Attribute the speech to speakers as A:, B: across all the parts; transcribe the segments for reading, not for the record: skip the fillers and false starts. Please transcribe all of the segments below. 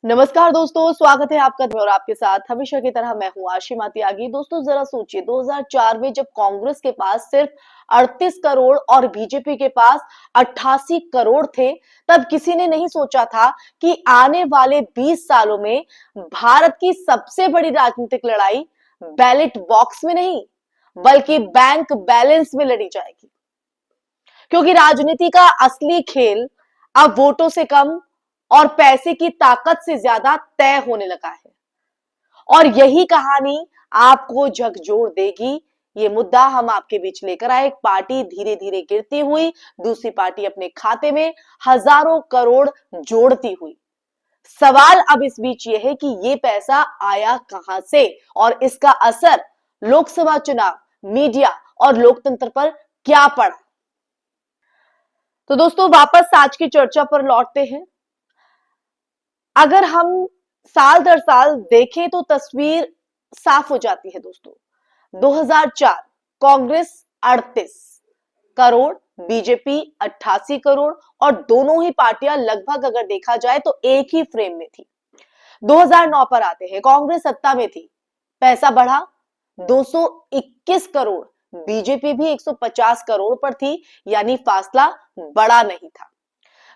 A: नमस्कार दोस्तों, स्वागत है आपका और आपके साथ हमेशा की तरह मैं हूं आशिमा त्यागी। दोस्तों जरा सोचिए, 2004 में जब कांग्रेस के पास सिर्फ 38 करोड़ और बीजेपी के पास 88 करोड़ थे, तब किसी ने नहीं सोचा था कि आने वाले 20 सालों में भारत की सबसे बड़ी राजनीतिक लड़ाई बैलेट बॉक्स में नहीं बल्कि बैंक बैलेंस में लड़ी जाएगी। क्योंकि राजनीति का असली खेल अब वोटों से कम और पैसे की ताकत से ज्यादा तय होने लगा है। और यही कहानी आपको झकझोर देगी। ये मुद्दा हम आपके बीच लेकर आए। एक पार्टी धीरे धीरे गिरती हुई, दूसरी पार्टी अपने खाते में हजारों करोड़ जोड़ती हुई। सवाल अब इस बीच ये है कि ये पैसा आया कहां से और इसका असर लोकसभा चुनाव, मीडिया और लोकतंत्र पर क्या पड़ा। तो दोस्तों वापस आज की चर्चा पर लौटते हैं। अगर हम साल दर साल देखें तो तस्वीर साफ हो जाती है दोस्तों। 2004 कांग्रेस 38 करोड़, बीजेपी 88 करोड़ और दोनों ही पार्टियां लगभग अगर देखा जाए तो एक ही फ्रेम में थी। 2009 पर आते हैं, कांग्रेस सत्ता में थी, पैसा बढ़ा 221 करोड़, बीजेपी भी 150 करोड़ पर थी, यानी फासला बड़ा नहीं था।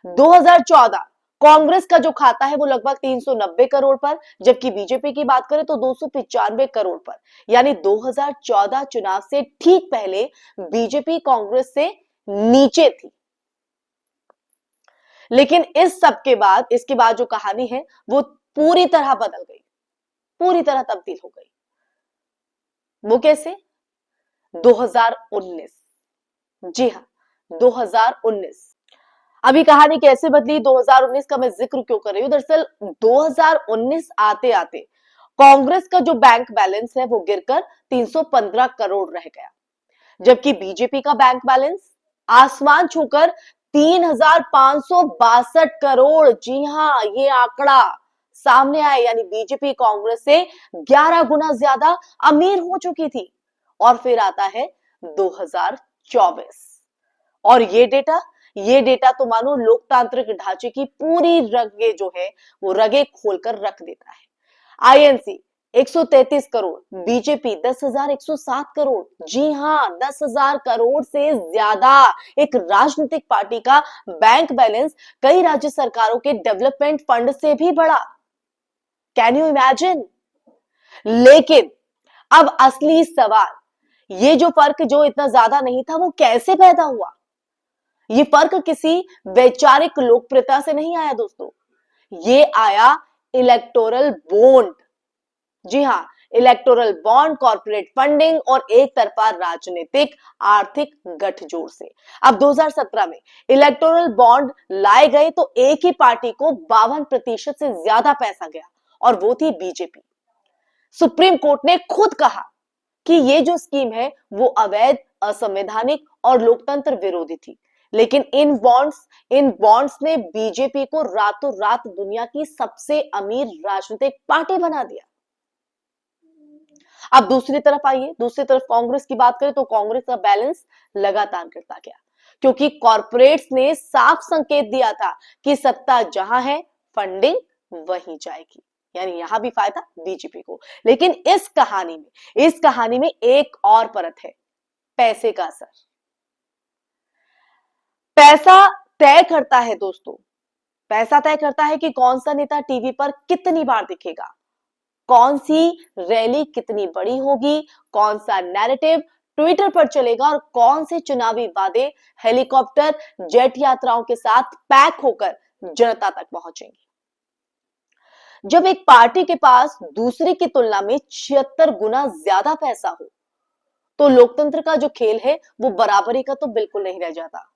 A: 2014 कांग्रेस का जो खाता है वो लगभग 390 करोड़ पर, जबकि बीजेपी की बात करें तो 295 करोड़ पर, यानी 2014 चुनाव से ठीक पहले बीजेपी कांग्रेस से नीचे थी। लेकिन इस सब के बाद, इसके बाद जो कहानी है वो पूरी तरह बदल गई, पूरी तरह तब्दील हो गई। वो कैसे? 2019, जी हां 2019। अभी कहानी कैसे बदली, 2019 का मैं जिक्र क्यों कर रही हूं? दरअसल 2019 आते आते कांग्रेस का जो बैंक बैलेंस है वो गिरकर 315 करोड़ रह गया, जबकि बीजेपी का बैंक बैलेंस आसमान छूकर 3562 करोड़, जी हां ये आंकड़ा सामने आया, यानी बीजेपी कांग्रेस से 11 गुना ज्यादा अमीर हो चुकी थी। और फिर आता है 2024 और ये डेटा तो मानो लोकतांत्रिक ढांचे की पूरी रगे जो है वो रगे खोलकर रख देता है। आईएनसी 133 करोड़, बीजेपी 10,107 करोड़, जी हां 10,000 करोड़ से ज्यादा। एक राजनीतिक पार्टी का बैंक बैलेंस कई राज्य सरकारों के डेवलपमेंट फंड से भी बड़ा। Can you imagine? लेकिन अब असली सवाल, ये जो फर्क जो इतना ज्यादा नहीं था वो कैसे पैदा हुआ? ये फर्क किसी वैचारिक लोकप्रियता से नहीं आया दोस्तों, ये आया इलेक्टोरल बॉन्ड। जी हां, इलेक्टोरल बॉन्ड, कॉर्पोरेट फंडिंग और एक तरफा राजनीतिक आर्थिक गठजोड़ से। अब 2017 में इलेक्टोरल बॉन्ड लाए गए तो एक ही पार्टी को 52% से ज्यादा पैसा गया और वो थी बीजेपी। सुप्रीम कोर्ट ने खुद कहा कि ये जो स्कीम है वो अवैध, असंवैधानिक और लोकतंत्र विरोधी थी। लेकिन इन बॉन्ड्स ने बीजेपी को रातों रात दुनिया की सबसे अमीर राजनीतिक पार्टी बना दिया। अब दूसरी तरफ आइए, दूसरी तरफ कांग्रेस की बात करें तो कांग्रेस का बैलेंस लगातार गिरता गया, क्योंकि कॉर्पोरेट्स ने साफ संकेत दिया था कि सत्ता जहां है फंडिंग वहीं जाएगी, यानी यहां भी फायदा बीजेपी को। लेकिन इस कहानी में एक और परत है, पैसे का असर। पैसा तय करता है दोस्तों, पैसा तय करता है कि कौन सा नेता टीवी पर कितनी बार दिखेगा, कौन सी रैली कितनी बड़ी होगी, कौन सा नैरेटिव ट्विटर पर चलेगा और कौन से चुनावी वादे हेलीकॉप्टर जेट यात्राओं के साथ पैक होकर जनता तक पहुंचेंगे। जब एक पार्टी के पास दूसरे की तुलना में 76 गुना ज्यादा पैसा हो तो लोकतंत्र का जो खेल है वो बराबरी का तो बिल्कुल नहीं रह जाता।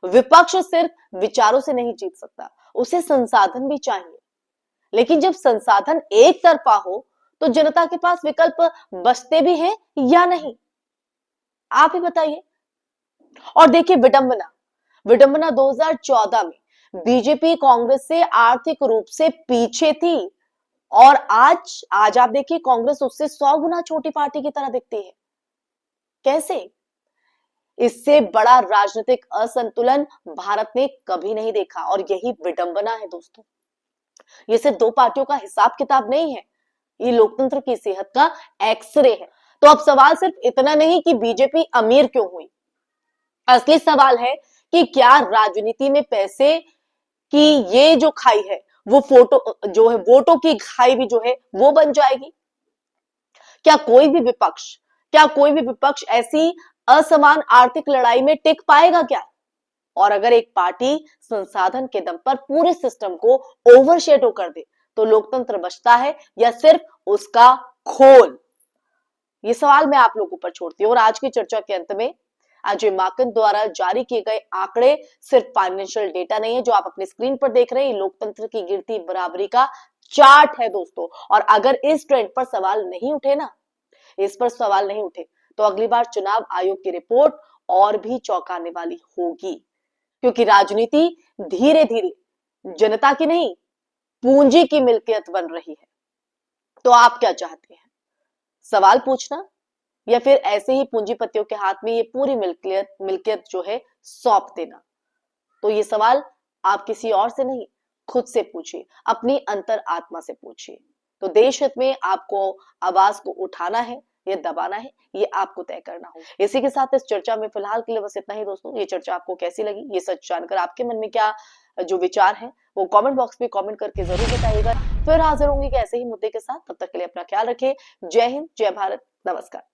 A: विपक्ष सिर्फ विचारों से नहीं जीत सकता, उसे संसाधन भी चाहिए। लेकिन जब संसाधन एक तरफा हो तो जनता के पास विकल्प बचते भी हैं या नहीं, आप ही बताइए। और देखिए विडंबना, विडंबना 2014 में बीजेपी कांग्रेस से आर्थिक रूप से पीछे थी और आज आप देखिए कांग्रेस उससे 100 गुना छोटी पार्टी की तरह दिखती है। कैसे? इससे बड़ा राजनीतिक असंतुलन भारत ने कभी नहीं देखा और यही विडंबना है दोस्तों। ये सिर्फ दो पार्टियों का हिसाब किताब नहीं है, ये लोकतंत्र की सेहत का एक्सरे है। तो अब सवाल सिर्फ इतना नहीं कि बीजेपी अमीर क्यों हुई, असली सवाल है कि क्या राजनीति में पैसे की ये जो खाई है वो फोटो जो है वोटों की खाई भी जो है वो बन जाएगी। क्या कोई भी विपक्ष क्या कोई भी विपक्ष ऐसी असमान आर्थिक लड़ाई में टिक पाएगा क्या? और अगर एक पार्टी संसाधन के दम पर पूरे सिस्टम को ओवरशेडो कर दे तो लोकतंत्र बचता है या सिर्फ उसका खोल? ये सवाल मैं आप लोगों पर छोड़ती हूँ। और आज की चर्चा के अंत में अजय माकन द्वारा जारी किए गए आंकड़े सिर्फ फाइनेंशियल डेटा नहीं है जो आप अपनी स्क्रीन पर देख रहे हैं, लोकतंत्र की गिरती बराबरी का चार्ट है दोस्तों। और अगर इस ट्रेंड पर सवाल नहीं उठे ना, इस पर सवाल नहीं उठे तो अगली बार चुनाव आयोग की रिपोर्ट और भी चौंकाने वाली होगी, क्योंकि राजनीति धीरे धीरे जनता की नहीं पूंजी की मिल्कियत बन रही है। तो आप क्या चाहते हैं, सवाल पूछना या फिर ऐसे ही पूंजीपतियों के हाथ में ये पूरी मिल्कियत जो है सौंप देना? तो ये सवाल आप किसी और से नहीं खुद से पूछिए, अपनी अंतर आत्मा से पूछिए। तो देश हित में आपको आवाज को उठाना है या दबाना है, ये आपको तय करना होगा। इसी के साथ इस चर्चा में फिलहाल के लिए बस इतना ही दोस्तों। ये चर्चा आपको कैसी लगी, ये सच जानकर आपके मन में क्या जो विचार है वो कमेंट बॉक्स में कमेंट करके जरूर बताइएगा। फिर हाजिर होंगे ऐसे ही मुद्दे के साथ, तब तक के लिए अपना ख्याल रखिए। जय हिंद, जय भारत, नमस्कार।